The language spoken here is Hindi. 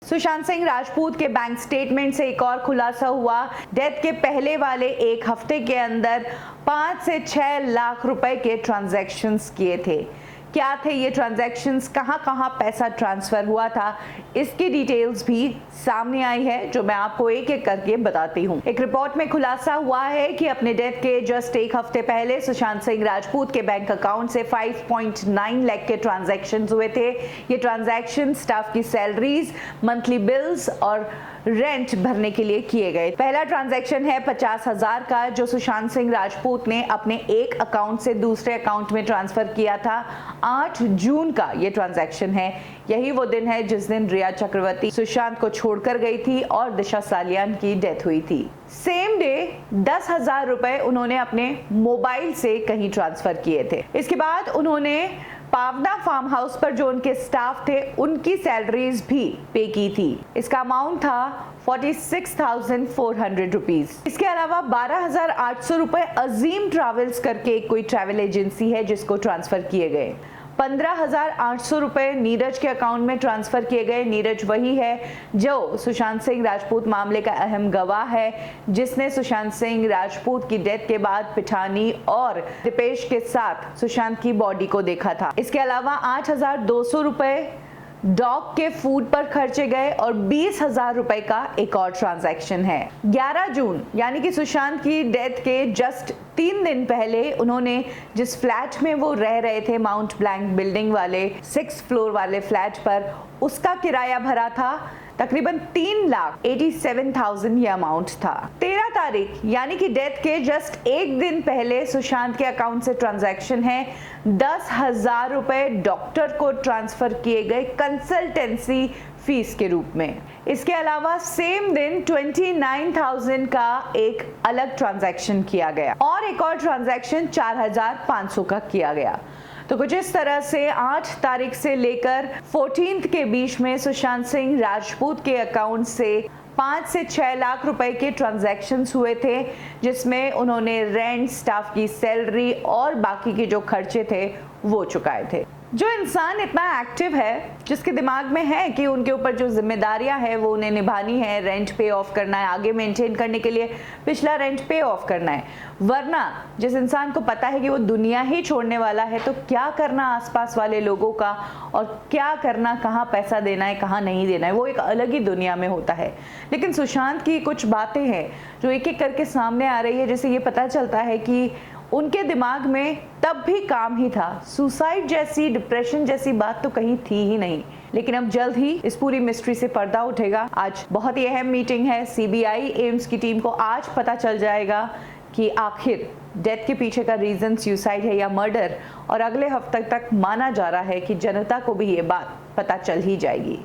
सुशांत सिंह राजपूत के बैंक स्टेटमेंट से एक और खुलासा हुआ। डेथ के पहले वाले एक हफ्ते के अंदर 5 से 6 लाख रुपए के ट्रांजैक्शंस किए थे। क्या थे ये ट्रांजैक्शंस, कहां कहां पैसा ट्रांसफर हुआ था, इसकी डिटेल्स भी सामने आई है, जो मैं आपको एक एक करके बताती हूं। एक रिपोर्ट में खुलासा हुआ है कि अपने डेथ के जस्ट एक हफ्ते पहले सुशांत सिंह राजपूत के बैंक अकाउंट से 5.9 लाख के ट्रांजैक्शंस हुए थे। ये ट्रांजैक्शन स्टाफ की सैलरीज, मंथली बिल्स और रेंट भरने के लिए किए गए। पहला ट्रांजैक्शन है 50,000 का, जो सुशांत सिंह राजपूत ने अपने एक अकाउंट से दूसरे अकाउंट में ट्रांसफर किया था। 8 जून का ये ट्रांजैक्शन है। यही वो दिन है जिस दिन रिया चक्रवर्ती सुशांत को छोड़कर गई थी और दिशा सालियान की डेथ हुई थी। सेम डे 10,000 रुपए उन्होंने अपने मोबाइल से कहीं ट्रांसफर किए थे। इसके बाद उन्होंने पावना फार्म हाउस पर जो उनके स्टाफ थे उनकी सैलरीज भी पे की थी। इसका अमाउंट था 46,400 रुपीज। इसके अलावा 12,800 रुपए अजीम ट्रैवल्स करके कोई ट्रैवल एजेंसी है जिसको ट्रांसफर किए गए। 15,800 रुपए नीरज के अकाउंट में ट्रांसफर किए गए। नीरज वही है जो सुशांत सिंह राजपूत मामले का अहम गवाह है, जिसने सुशांत सिंह राजपूत की डेथ के बाद पिठानी और दीपेश के साथ सुशांत की बॉडी को देखा था। इसके अलावा 8,200 रुपए डॉग के फूड पर खर्चे गए और 20,000 रुपए का एक और ट्रांजैक्शन है। 11 जून यानी कि सुशांत की डेथ के जस्ट 3 दिन पहले उन्होंने जिस फ्लैट में वो रह रहे थे, माउंट ब्लैंक बिल्डिंग वाले 6th फ्लोर वाले फ्लैट पर, उसका किराया भरा था। तकरीबन 3,87,000 ये अमाउंट था। 13 तारीख यानी कि डेथ के जस्ट एक दिन पहले सुशांत के अकाउंट से ट्रांजैक्शन है। 10,000 रुपए डॉक्टर को ट्रांसफर किए गए कंसल्टेंसी फीस के रूप में। इसके अलावा सेम दिन 29,000 का एक अलग ट्रांजैक्शन किया गया और एक और ट्रांजैक्शन 4,500 का किया गया। तो कुछ इस तरह से 8 तारीख से लेकर 14 के बीच में सुशांत सिंह राजपूत के अकाउंट से 5 से 6 लाख रुपए के ट्रांजैक्शंस हुए थे, जिसमें उन्होंने रेंट, स्टाफ की सैलरी और बाकी के जो खर्चे थे वो चुकाए थे। जो इंसान इतना एक्टिव है, जिसके दिमाग में है कि उनके ऊपर जो जिम्मेदारियां है वो उन्हें निभानी है, रेंट पे ऑफ करना है, आगे मेंटेन करने के लिए पिछला रेंट पे ऑफ करना है, वरना जिस इंसान को पता है कि वो दुनिया ही छोड़ने वाला है, तो क्या करना आसपास वाले लोगों का और क्या करना, कहाँ पैसा देना है, कहाँ नहीं देना है, वो एक अलग ही दुनिया में होता है। लेकिन सुशांत की कुछ बातें हैं जो एक एक करके सामने आ रही है, जिससे ये पता चलता है कि उनके दिमाग में तब भी काम ही था। सुसाइड जैसी, डिप्रेशन जैसी बात तो कहीं थी ही नहीं। लेकिन अब जल्द ही इस पूरी मिस्ट्री से पर्दा उठेगा। आज बहुत ही अहम मीटिंग है सीबीआई एम्स की टीम को। आज पता चल जाएगा कि आखिर डेथ के पीछे का रीजन सुसाइड है या मर्डर, और अगले हफ्ते तक माना जा रहा है कि जनता को भी ये बात पता चल ही जाएगी।